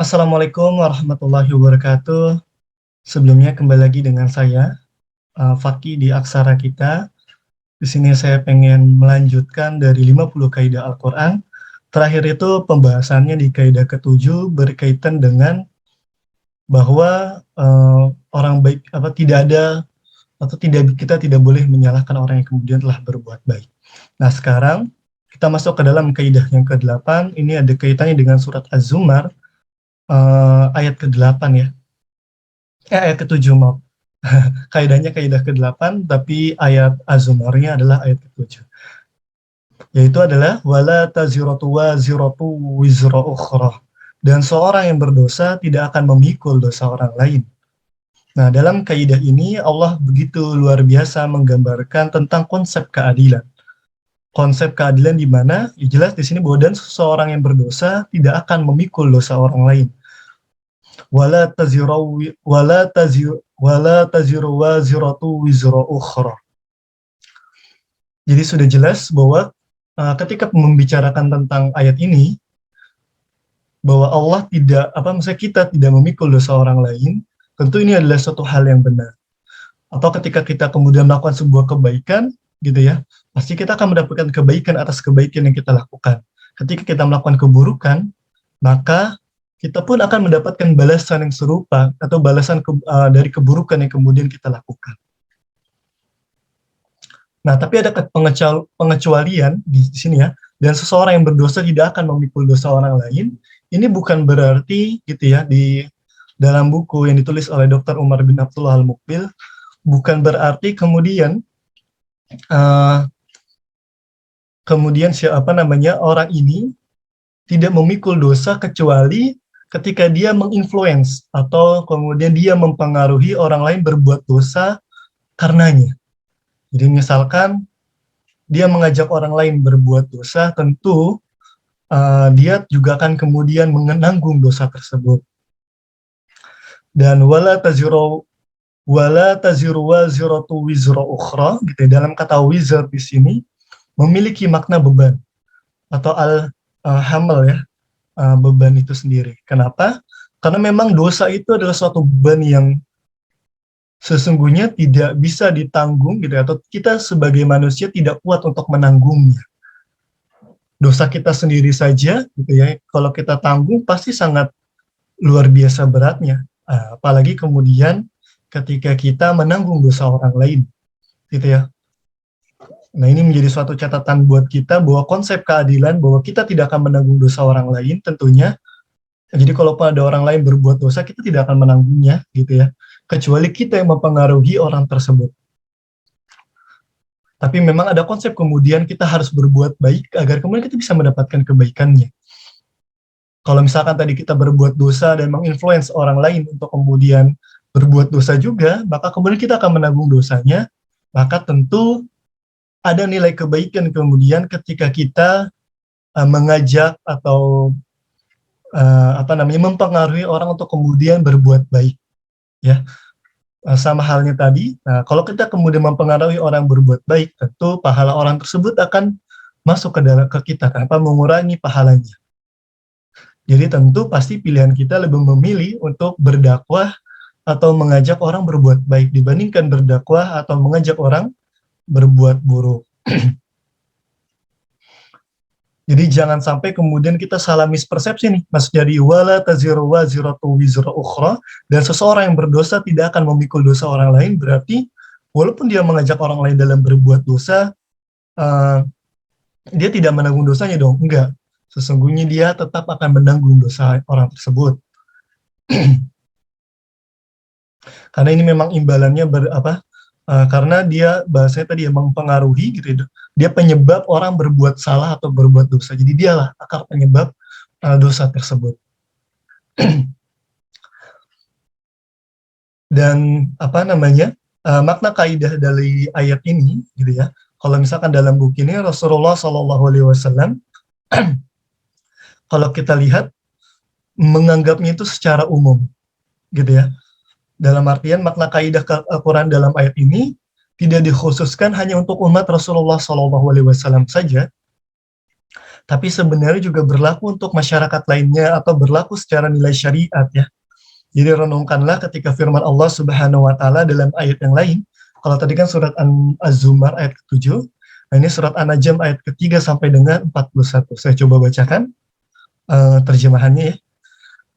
Assalamualaikum warahmatullahi wabarakatuh. Sebelumnya kembali lagi dengan saya, Fakih di Aksara Kita. Di sini saya pengen melanjutkan dari 50 kaidah Al-Quran. Terakhir itu pembahasannya di kaidah ke-7 berkaitan dengan bahwa orang baik tidak ada atau kita tidak boleh menyalahkan orang yang kemudian telah berbuat baik. Nah, sekarang kita masuk ke dalam kaidah yang ke-8. Ini ada kaitannya dengan surat Az-Zumar ayat ke-8 ya. Ayat ke-7 maaf. Kaidahnya kaidah ke-8, tapi ayat Az-Zumarnya adalah ayat ke-7. Yaitu adalah wala taziratu waziratu wizra ukhra. Dan seorang yang berdosa tidak akan memikul dosa orang lain. Nah, dalam kaidah ini Allah begitu luar biasa menggambarkan tentang konsep keadilan. Konsep keadilan di mana ya jelas di sini bahwa dan seseorang yang berdosa tidak akan memikul dosa orang lain. Wala taziru waziratu wizra ukhra. Jadi sudah jelas bahwa ketika membicarakan tentang ayat ini, bahwa Allah maksudnya kita tidak memikul dosa orang lain, tentu ini adalah suatu hal yang benar. Atau ketika kita kemudian melakukan sebuah kebaikan, gitu ya, pasti kita akan mendapatkan kebaikan atas kebaikan yang kita lakukan. Ketika kita melakukan keburukan, maka kita pun akan mendapatkan balasan yang serupa atau balasan dari keburukan yang kemudian kita lakukan. Nah, tapi ada pengecualian di sini ya, dan seseorang yang berdosa tidak akan memikul dosa orang lain. Ini bukan berarti gitu ya, di dalam buku yang ditulis oleh Dr. Umar bin Abdullah Al-Muqbil, bukan berarti kemudian orang ini tidak memikul dosa kecuali ketika dia menginfluence atau kemudian dia mempengaruhi orang lain berbuat dosa karenanya. Jadi misalkan dia mengajak orang lain berbuat dosa, tentu dia juga akan kemudian menanggung dosa tersebut. Dan wala taziru waziratu wizra ukhra, gitu ya. Dalam kata wizar di sini memiliki makna beban atau hamal ya, beban itu sendiri. Kenapa? Karena memang dosa itu adalah suatu beban yang sesungguhnya tidak bisa ditanggung gitu atau kita sebagai manusia tidak kuat untuk menanggungnya. Dosa kita sendiri saja gitu ya, kalau kita tanggung pasti sangat luar biasa beratnya. Apalagi kemudian ketika kita menanggung dosa orang lain gitu ya. Nah, ini menjadi suatu catatan buat kita bahwa konsep keadilan bahwa kita tidak akan menanggung dosa orang lain tentunya. Jadi kalau ada orang lain berbuat dosa, kita tidak akan menanggungnya, gitu ya. Kecuali kita yang mempengaruhi orang tersebut. Tapi memang ada konsep kemudian kita harus berbuat baik agar kemudian kita bisa mendapatkan kebaikannya. Kalau misalkan tadi kita berbuat dosa dan menginfluence orang lain untuk kemudian berbuat dosa juga, maka kemudian kita akan menanggung dosanya, maka tentu ada nilai kebaikan kemudian ketika kita mengajak atau mempengaruhi orang untuk kemudian berbuat baik, ya. Sama halnya tadi, kalau kita kemudian mempengaruhi orang berbuat baik, tentu pahala orang tersebut akan masuk ke kita tanpa mengurangi pahalanya. Jadi tentu pasti pilihan kita lebih memilih untuk berdakwah atau mengajak orang berbuat baik dibandingkan berdakwah atau mengajak orang berbuat buruk. Jadi jangan sampai kemudian kita salah mispersepsi nih, Mas. Jadi wala taziru waziratu wizra ukhra, dan seseorang yang berdosa tidak akan memikul dosa orang lain, berarti walaupun dia mengajak orang lain dalam berbuat dosa, dia tidak menanggung dosanya dong. Enggak. Sesungguhnya dia tetap akan menanggung dosa orang tersebut. Karena ini memang imbalannya karena dia bahasanya tadi mempengaruhi gitu ya. Dia penyebab orang berbuat salah atau berbuat dosa. Jadi dialah akar penyebab dosa tersebut. Dan makna kaidah dari ayat ini gitu ya. Kalau misalkan dalam buku ini Rasulullah SAW kalau kita lihat menganggapnya itu secara umum gitu ya. Dalam artian makna kaidah Al-Quran dalam ayat ini tidak dikhususkan hanya untuk umat Rasulullah SAW saja, Tapi sebenarnya juga berlaku untuk masyarakat lainnya atau berlaku secara nilai syariat ya. Jadi renungkanlah ketika firman Allah Subhanahu wa taala dalam ayat yang lain. Kalau tadi kan surat Az-Zumar ayat ke-7, nah ini surat An-Najm ayat ke-3 sampai dengan 41. Saya coba bacakan terjemahannya ya.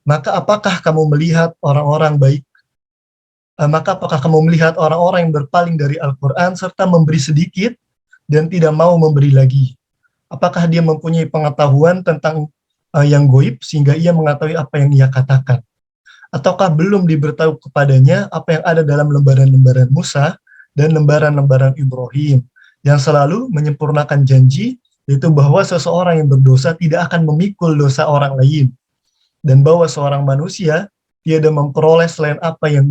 Maka apakah kamu melihat orang-orang baik maka apakah kamu melihat orang-orang yang berpaling dari Al-Quran serta memberi sedikit dan tidak mau memberi lagi? Apakah dia mempunyai pengetahuan tentang yang goib sehingga ia mengetahui apa yang ia katakan? Ataukah belum diberitahu kepadanya apa yang ada dalam lembaran-lembaran Musa dan lembaran-lembaran Ibrahim yang selalu menyempurnakan janji, yaitu bahwa seseorang yang berdosa tidak akan memikul dosa orang lain, dan bahwa seorang manusia tiada memperoleh selain apa yang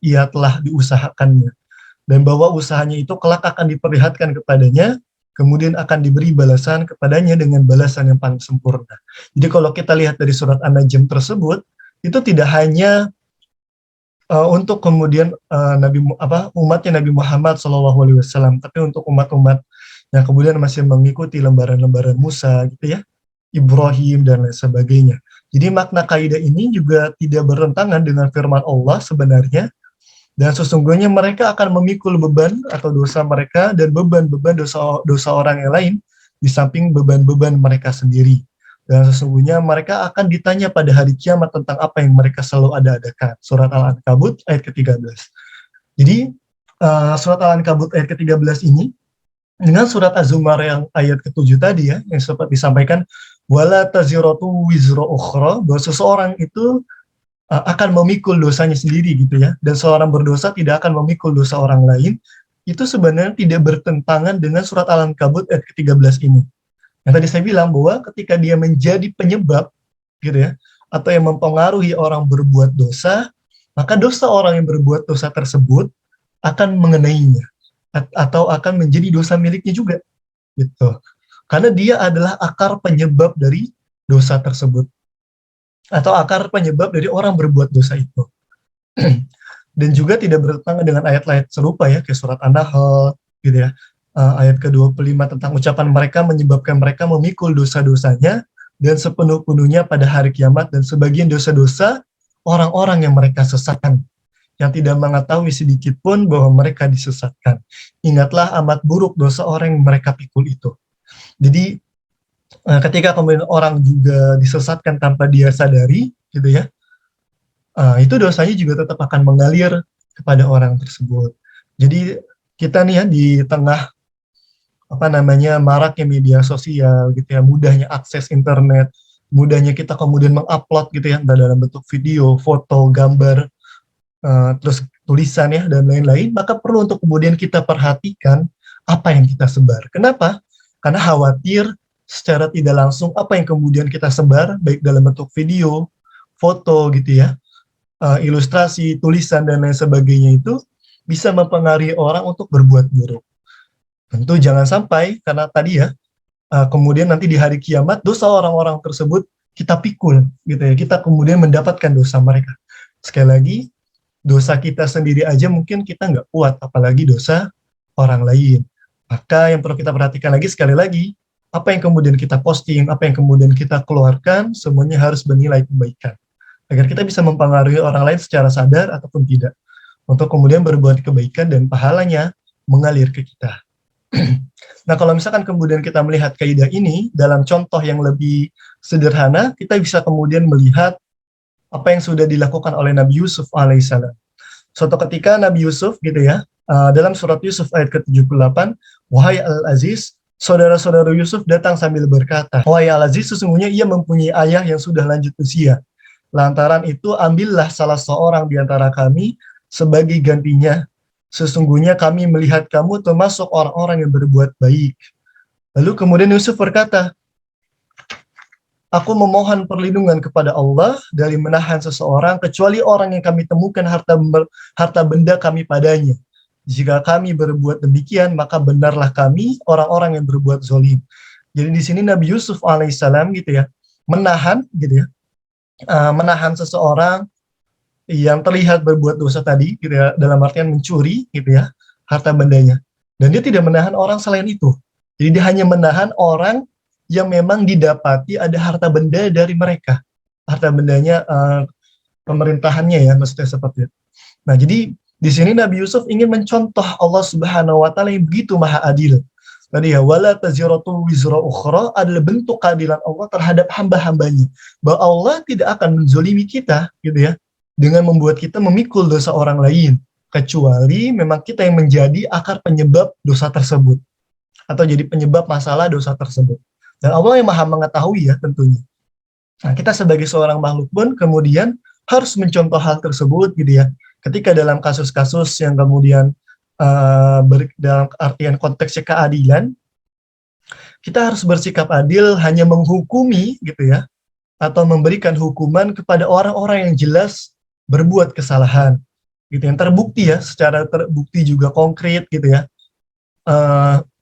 ia telah diusahakannya, dan bahwa usahanya itu kelak akan diperlihatkan kepadanya, kemudian akan diberi balasan kepadanya dengan balasan yang paling sempurna. Jadi kalau kita lihat dari surat An-Najm tersebut, itu tidak hanya untuk kemudian umatnya Nabi Muhammad SAW, tapi untuk umat-umat yang kemudian masih mengikuti lembaran-lembaran Musa gitu ya, Ibrahim dan lain sebagainya. Jadi makna kaidah ini juga tidak bertentangan dengan firman Allah sebenarnya, dan sesungguhnya mereka akan memikul beban atau dosa mereka dan beban-beban dosa orang yang lain di samping beban-beban mereka sendiri. Dan sesungguhnya mereka akan ditanya pada hari kiamat tentang apa yang mereka selalu ada-adakan. Surat Al-Ankabut ayat ke-13. Jadi surat Al-Ankabut ayat ke-13 ini dengan surat Az-Zumar yang ayat ke-7 tadi ya, yang sempat disampaikan, wala taziratu wizra ukhra, bahwa seseorang itu akan memikul dosanya sendiri gitu ya, dan seorang berdosa tidak akan memikul dosa orang lain. Itu sebenarnya tidak bertentangan dengan surat Al-Ankabut ayat ke-13 ini. Yang tadi saya bilang bahwa ketika dia menjadi penyebab gitu ya, atau yang mempengaruhi orang berbuat dosa, maka dosa orang yang berbuat dosa tersebut akan mengenainya atau akan menjadi dosa miliknya juga gitu. Karena dia adalah akar penyebab dari dosa tersebut atau akar penyebab dari orang berbuat dosa itu. Dan juga tidak bertentangan dengan ayat-ayat serupa ya, kayak surat An-Nahl gitu ya. Ayat ke-25 tentang ucapan mereka menyebabkan mereka memikul dosa-dosanya dan sepenuh-penuhnya pada hari kiamat, dan sebagian dosa-dosa orang-orang yang mereka sesatkan, yang tidak mengetahui sedikit pun bahwa mereka disesatkan. Ingatlah amat buruk dosa orang yang mereka pikul itu. Jadi ketika kemudian orang juga disesatkan tanpa dia sadari gitu ya, itu dosanya juga tetap akan mengalir kepada orang tersebut. Jadi kita nih ya di tengah maraknya media sosial gitu ya, mudahnya akses internet, mudahnya kita kemudian mengupload gitu ya, entah dalam bentuk video, foto, gambar, terus tulisan ya dan lain-lain, maka perlu untuk kemudian kita perhatikan apa yang kita sebar. Kenapa? Karena khawatir secara tidak langsung apa yang kemudian kita sebar, baik dalam bentuk video, foto gitu ya, ilustrasi, tulisan dan lain sebagainya, itu bisa mempengaruhi orang untuk berbuat buruk. Tentu jangan sampai, karena tadi ya, kemudian nanti di hari kiamat, dosa orang-orang tersebut kita pikul, gitu ya, kita kemudian mendapatkan dosa mereka. Sekali lagi, dosa kita sendiri aja mungkin kita nggak kuat, apalagi dosa orang lain. Maka yang perlu kita perhatikan lagi, sekali lagi, apa yang kemudian kita posting, apa yang kemudian kita keluarkan, semuanya harus bernilai kebaikan, agar kita bisa mempengaruhi orang lain secara sadar ataupun tidak, untuk kemudian berbuat kebaikan dan pahalanya mengalir ke kita. Nah, kalau misalkan kemudian kita melihat kaidah ini dalam contoh yang lebih sederhana, kita bisa kemudian melihat apa yang sudah dilakukan oleh Nabi Yusuf alaihissalam. Suatu ketika Nabi Yusuf gitu ya, dalam surat Yusuf ayat ke-78, wahai Al-Aziz, saudara-saudara Yusuf datang sambil berkata, wahai Al-Aziz, sesungguhnya ia mempunyai ayah yang sudah lanjut usia. Lantaran itu ambillah salah seorang di antara kami sebagai gantinya. Sesungguhnya kami melihat kamu termasuk orang-orang yang berbuat baik. Lalu kemudian Yusuf berkata, aku memohon perlindungan kepada Allah dari menahan seseorang, kecuali orang yang kami temukan harta benda kami padanya. Jika kami berbuat demikian, maka benarlah kami orang-orang yang berbuat zalim. Jadi di sini Nabi Yusuf alaihissalam gitu ya, menahan gitu ya, menahan seseorang yang terlihat berbuat dosa tadi gitu ya, dalam artian mencuri gitu ya, harta bendanya. Dan dia tidak menahan orang selain itu. Jadi dia hanya menahan orang yang memang didapati ada harta benda dari mereka. Harta bendanya pemerintahannya ya, maksudnya seperti itu. Nah, jadi di sini Nabi Yusuf ingin mencontoh Allah Subhanahu wa taala yang begitu maha adil. Tadi ya, wala taziratu wizra ukhra adalah bentuk keadilan Allah terhadap hamba-hambanya. Bahwa Allah tidak akan menzolimi kita, gitu ya, dengan membuat kita memikul dosa orang lain, kecuali memang kita yang menjadi akar penyebab dosa tersebut, atau jadi penyebab masalah dosa tersebut. Dan Allah yang maha mengetahui ya tentunya. Nah, kita sebagai seorang makhluk pun kemudian harus mencontoh hal tersebut, gitu ya. Ketika dalam kasus-kasus yang kemudian dalam artian konteksnya keadilan, kita harus bersikap adil hanya menghukumi, gitu ya, atau memberikan hukuman kepada orang-orang yang jelas berbuat kesalahan, gitu, yang terbukti ya, secara terbukti juga konkret, gitu ya.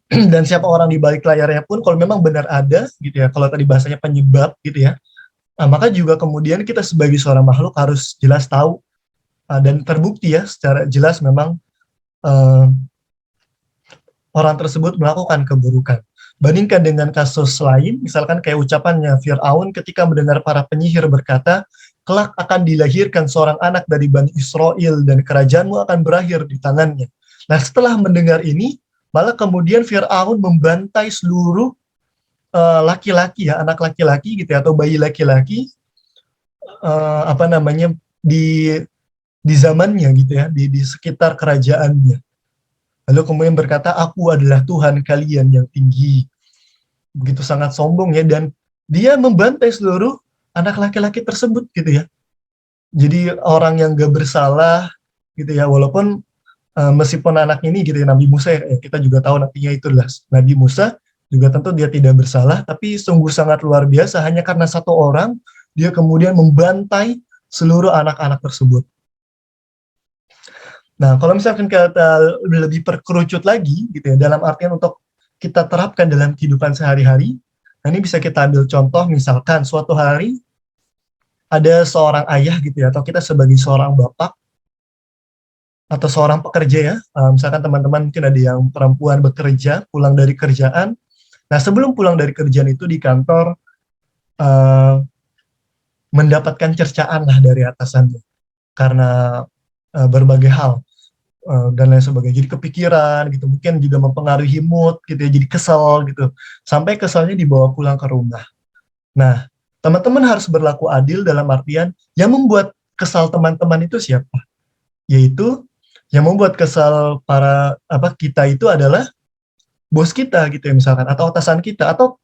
Dan siapa orang di balik layarnya pun, kalau memang benar ada, gitu ya, kalau tadi bahasanya penyebab, gitu ya, maka juga kemudian kita sebagai seorang makhluk harus jelas tahu dan terbukti ya secara jelas memang orang tersebut melakukan keburukan. Bandingkan dengan kasus lain, misalkan kayak ucapannya Fir'aun ketika mendengar para penyihir berkata, kelak akan dilahirkan seorang anak dari Bani Israel dan kerajaanmu akan berakhir di tangannya. Nah, setelah mendengar ini, malah kemudian Fir'aun membantai seluruh laki-laki ya, anak laki-laki gitu ya, atau bayi laki-laki di zamannya gitu ya, di sekitar kerajaannya. Lalu kemudian berkata, aku adalah Tuhan kalian yang tinggi. Begitu sangat sombong ya, dan dia membantai seluruh anak laki-laki tersebut gitu ya. Jadi orang yang gak bersalah gitu ya, walaupun meskipun anak ini gitu ya, Nabi Musa ya, kita juga tahu nantinya itulah Nabi Musa, juga tentu dia tidak bersalah, tapi sungguh sangat luar biasa, hanya karena satu orang, dia kemudian membantai seluruh anak-anak tersebut. Nah, kalau misalkan kita lebih perkerucut lagi, gitu ya, dalam artian untuk kita terapkan dalam kehidupan sehari-hari, nah ini bisa kita ambil contoh, misalkan suatu hari, ada seorang ayah gitu ya, atau kita sebagai seorang bapak, atau seorang pekerja ya, misalkan teman-teman mungkin ada yang perempuan bekerja, pulang dari kerjaan, nah sebelum pulang dari kerjaan itu di kantor, mendapatkan cercaan lah dari atasannya, karena berbagai hal, dan lain sebagainya, jadi kepikiran gitu, mungkin juga mempengaruhi mood gitu ya, jadi kesel gitu, sampai keselnya dibawa pulang ke rumah. Nah, teman-teman harus berlaku adil dalam artian, yang membuat kesal teman-teman itu siapa? Yaitu, yang membuat kesal kita itu adalah bos kita gitu ya misalkan, atau atasan kita, atau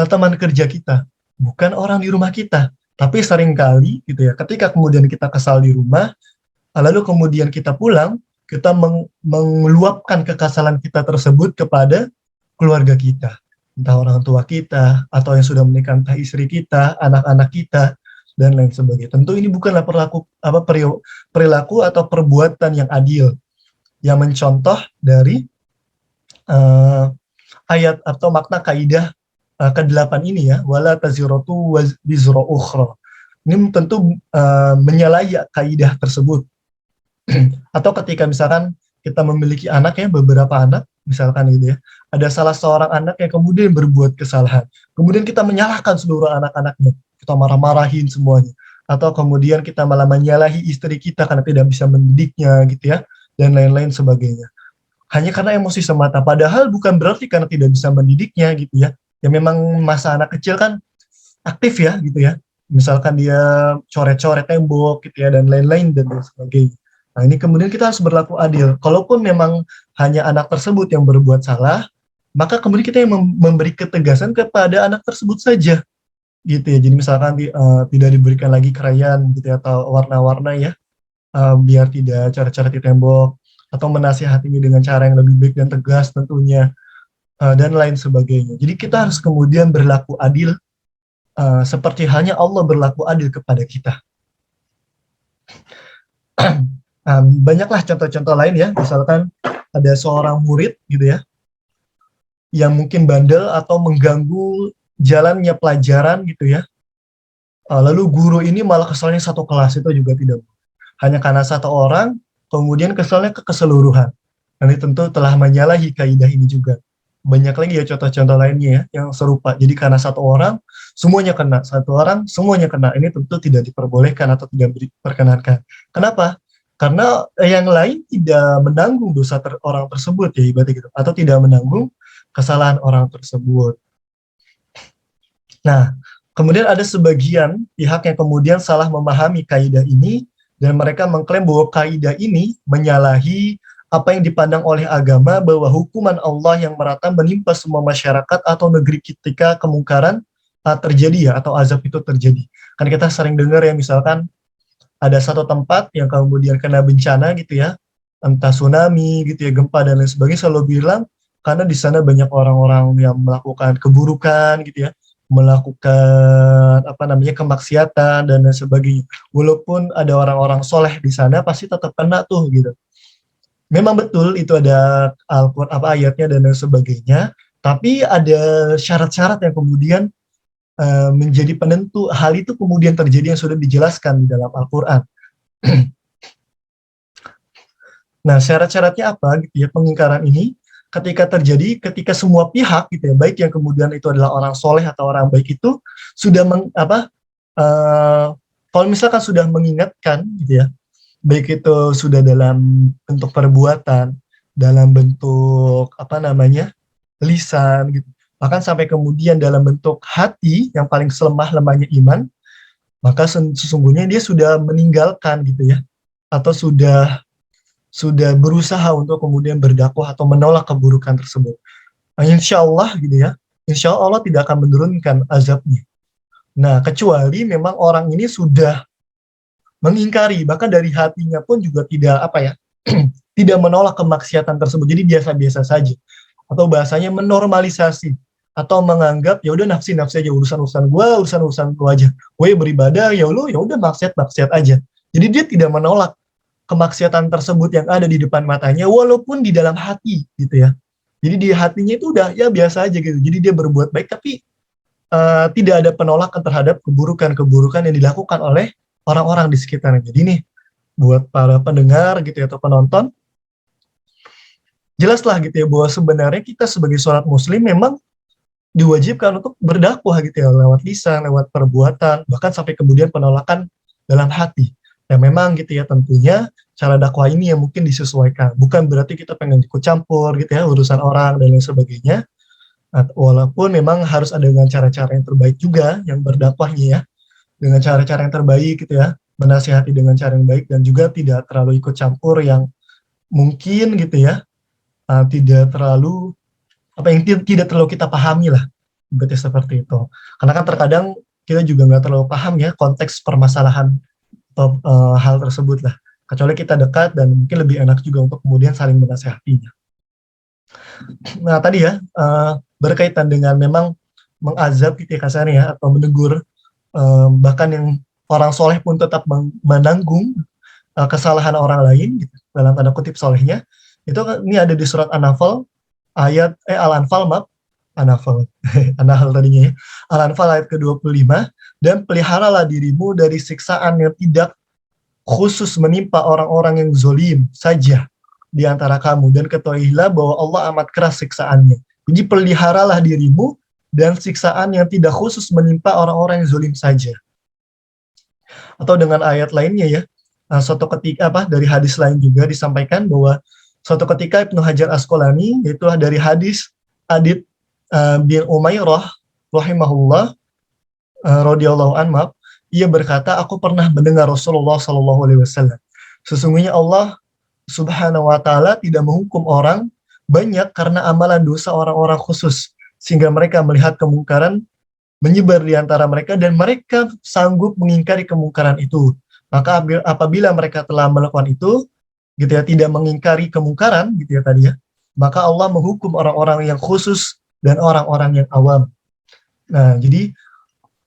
teman kerja kita, bukan orang di rumah kita. Tapi seringkali gitu ya, ketika kemudian kita kesal di rumah, lalu kemudian kita pulang, kita meluapkan kekesalan kita tersebut kepada keluarga kita, entah orang tua kita, atau yang sudah menikah, entah istri kita, anak-anak kita, dan lain sebagainya. Tentu ini bukanlah perilaku atau perbuatan yang adil, yang mencontoh dari ayat atau makna kaidah ke-8 ini ya, wala taziratu wizra ukhra. Ini tentu menyalahi kaidah tersebut. Atau ketika misalkan kita memiliki anak ya, beberapa anak, misalkan gitu ya, ada salah seorang anak yang kemudian berbuat kesalahan, kemudian kita menyalahkan seluruh anak-anaknya, kita marah-marahin semuanya, atau kemudian kita malah menyalahi istri kita karena tidak bisa mendidiknya gitu ya, dan lain-lain sebagainya. Hanya karena emosi semata, padahal bukan berarti karena tidak bisa mendidiknya gitu ya, ya memang masa anak kecil kan aktif ya gitu ya, misalkan dia coret-coret tembok gitu ya, dan lain-lain dan sebagainya. Nah, ini kemudian kita harus berlaku adil. Kalaupun memang hanya anak tersebut yang berbuat salah, maka kemudian kita yang memberi ketegasan kepada anak tersebut saja, gitu ya. Jadi misalkan tidak diberikan lagi krayon gitu ya, atau warna-warna ya, biar tidak coret-coret di tembok, atau menasihatinya dengan cara yang lebih baik dan tegas tentunya, dan lain sebagainya. Jadi kita harus kemudian berlaku adil, seperti halnya Allah berlaku adil kepada kita. Banyaklah contoh-contoh lain ya, misalkan ada seorang murid gitu ya, yang mungkin bandel atau mengganggu jalannya pelajaran gitu ya, lalu guru ini malah kesalnya satu kelas, itu juga tidak, hanya karena satu orang, kemudian kesalnya ke keseluruhan. Dan ini tentu telah menyalahi kaidah ini juga. banyak lagi ya contoh-contoh lainnya ya yang serupa. Jadi karena satu orang semuanya kena, satu orang semuanya kena. Ini tentu tidak diperbolehkan atau tidak diperkenankan. Kenapa? Karena yang lain tidak menanggung dosa orang tersebut ya ibaratnya gitu, atau tidak menanggung kesalahan orang tersebut. Nah, kemudian ada sebagian pihak yang kemudian salah memahami kaidah ini dan mereka mengklaim bahwa kaidah ini menyalahi apa yang dipandang oleh agama bahwa hukuman Allah yang merata menimpa semua masyarakat atau negeri ketika kemungkaran terjadi ya, atau azab itu terjadi. Kan kita sering dengar ya, misalkan ada satu tempat yang kemudian kena bencana gitu ya, entah tsunami gitu ya, gempa dan lain sebagainya, selalu bilang karena di sana banyak orang-orang yang melakukan keburukan gitu ya, melakukan apa namanya kemaksiatan dan lain sebagainya. Walaupun ada orang-orang soleh di sana, pasti tetap kena tuh gitu. Memang betul itu ada Al-Quran apa ayatnya dan lain sebagainya, tapi ada syarat-syarat yang kemudian menjadi penentu hal itu kemudian terjadi yang sudah dijelaskan di dalam Al-Quran. Nah, syarat-syaratnya apa gitu ya pengingkaran ini? Ketika terjadi, ketika semua pihak gitu ya, baik yang kemudian itu adalah orang soleh atau orang baik itu sudah kalau misalkan sudah mengingatkan gitu ya, baik itu sudah dalam bentuk perbuatan, dalam bentuk apa namanya lisan gitu, bahkan sampai kemudian dalam bentuk hati yang paling selemah-lemahnya iman, maka sesungguhnya dia sudah meninggalkan gitu ya, atau sudah berusaha untuk kemudian berdakwah atau menolak keburukan tersebut. Nah, insya Allah gitu ya, insya Allah tidak akan menurunkan azabnya. Nah, kecuali memang orang ini sudah mengingkari, bahkan dari hatinya pun juga tidak apa ya, tidak menolak kemaksiatan tersebut. Jadi biasa-biasa saja. Atau bahasanya menormalisasi atau menganggap ya udah nafsi-nafsi aja, urusan-urusan gue, urusan-urusan gue aja. Gue beribadah ya lu ya udah maksiat-maksiat aja. Jadi dia tidak menolak kemaksiatan tersebut yang ada di depan matanya walaupun di dalam hati gitu ya. Jadi di hatinya itu udah ya biasa aja gitu. Jadi dia berbuat baik tapi tidak ada penolakan terhadap keburukan-keburukan yang dilakukan oleh orang-orang di sekitarnya. Jadi nih buat para pendengar gitu ya, atau penonton, jelaslah gitu ya bahwa sebenarnya kita sebagai seorang muslim memang diwajibkan untuk berdakwah gitu ya, lewat lisan, lewat perbuatan, bahkan sampai kemudian penolakan dalam hati. Ya memang gitu ya, tentunya cara dakwah ini yang mungkin disesuaikan. Bukan berarti kita pengen ikut campur gitu ya urusan orang dan lain sebagainya. Nah, walaupun memang harus ada dengan cara-cara yang terbaik juga yang berdakwahnya ya, dengan cara-cara yang terbaik gitu ya, menasihati dengan cara yang baik dan juga tidak terlalu ikut campur yang mungkin gitu ya, tidak terlalu apa yang tidak terlalu kita pahami lah, berarti seperti itu. Karena kan terkadang kita juga nggak terlalu paham ya konteks permasalahan atau hal tersebut lah. Kecuali kita dekat dan mungkin lebih enak juga untuk kemudian saling menasehatinya. Nah tadi ya berkaitan dengan memang mengazab gitu ya kasarnya ya, atau menegur, bahkan yang orang soleh pun tetap menanggung kesalahan orang lain gitu, dalam tanda kutip solehnya, itu ini ada di surat An-Nahl ayat Al-Anfal maaf, An-Nahl An-Nahl tadinya ya, Al-Anfal ayat ke-25, dan peliharalah dirimu dari siksaan yang tidak khusus menimpa orang-orang yang zolim saja di antara kamu, dan ketahuilah bahwa Allah amat keras siksaannya. Jadi peliharalah dirimu dan siksaan yang tidak khusus menimpa orang-orang yang zolim saja. Atau dengan ayat lainnya ya, suatu ketika dari hadis lain juga disampaikan bahwa suatu ketika Ibnu Hajar Asqalani, yaitu dari hadis Adib bin Umairah rahimahullah radhiyallahu anhu, ia berkata, aku pernah mendengar Rasulullah sallallahu alaihi wasallam, sesungguhnya Allah Subhanahu wa taala tidak menghukum orang banyak karena amalan dosa orang-orang khusus, sehingga mereka melihat kemungkaran menyebar di antara mereka dan mereka sanggup mengingkari kemungkaran itu. Maka apabila mereka telah melakukan itu, gitu ya, tidak mengingkari kemungkaran, gitu ya tadi ya, maka Allah menghukum orang-orang yang khusus dan orang-orang yang awam. Nah, jadi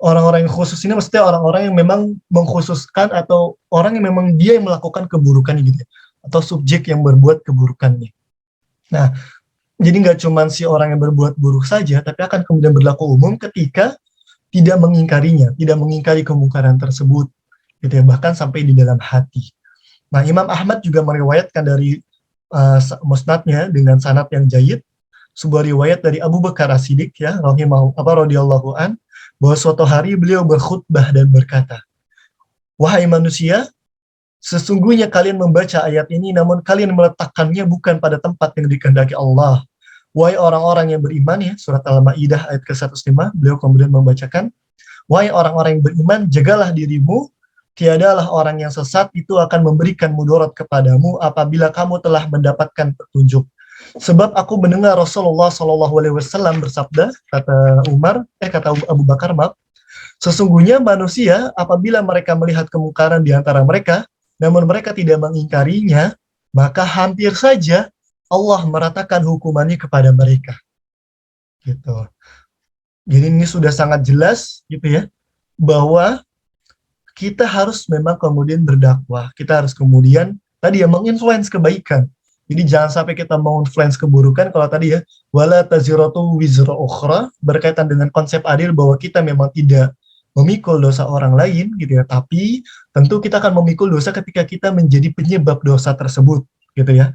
orang-orang yang khusus ini maksudnya orang-orang yang memang mengkhususkan atau orang yang memang dia yang melakukan keburukan gitu ya, atau subjek yang berbuat keburukannya. Nah, jadi nggak cuma si orang yang berbuat buruk saja, tapi akan kemudian berlaku umum ketika tidak mengingkarinya, tidak mengingkari kemungkaran tersebut, gitu ya, bahkan sampai di dalam hati. Nah, Imam Ahmad juga meriwayatkan dari musnadnya dengan sanad yang jayyid, sebuah riwayat dari Abu Bakar As-Siddiq ya, radhiyallahu an, bahwa suatu hari beliau berkhutbah dan berkata, "Wahai manusia, sesungguhnya kalian membaca ayat ini namun kalian meletakkannya bukan pada tempat yang dikehendaki Allah. Wahai orang-orang yang beriman," ya, surat Al-Maidah ayat ke-105, beliau kemudian membacakan, "Wahai orang-orang yang beriman, jagalah dirimu, tiadalah orang yang sesat itu akan memberikan mudarat kepadamu apabila kamu telah mendapatkan petunjuk. Sebab aku mendengar Rasulullah SAW bersabda," kata Abu Bakar, maaf, "sesungguhnya manusia apabila mereka melihat kemungkaran di antara mereka, namun mereka tidak mengingkarinya, maka hampir saja Allah meratakan hukumannya kepada mereka." Gitu. Jadi ini sudah sangat jelas gitu ya, bahwa kita harus memang kemudian berdakwah, kita harus kemudian tadi ya menginfluence kebaikan. Jadi jangan sampai kita menginfluence keburukan. Kalau tadi ya, wala taziratu wizra ukhra, berkaitan dengan konsep adil bahwa kita memang tidak memikul dosa orang lain gitu ya, tapi tentu kita akan memikul dosa ketika kita menjadi penyebab dosa tersebut gitu ya.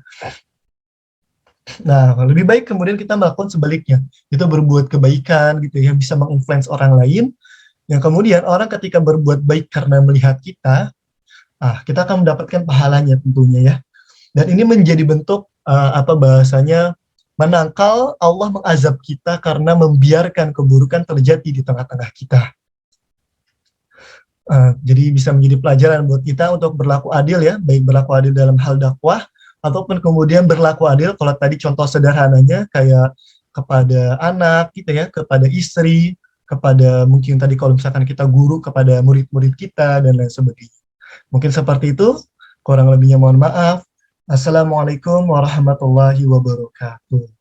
Nah, lebih baik kemudian kita melakukan sebaliknya, kita berbuat kebaikan gitu ya, bisa menginfluence orang lain, yang kemudian orang ketika berbuat baik karena melihat kita, kita akan mendapatkan pahalanya tentunya ya. Dan ini menjadi bentuk bahasanya menangkal Allah mengazab kita karena membiarkan keburukan terjadi di tengah-tengah kita. Jadi bisa menjadi pelajaran buat kita untuk berlaku adil ya, baik berlaku adil dalam hal dakwah, ataupun kemudian berlaku adil kalau tadi contoh sederhananya kayak kepada anak gitu ya, kepada istri, kepada mungkin tadi kalau misalkan kita guru, kepada murid-murid kita, dan lain sebagainya. Mungkin seperti itu, kurang lebihnya mohon maaf. Assalamualaikum warahmatullahi wabarakatuh.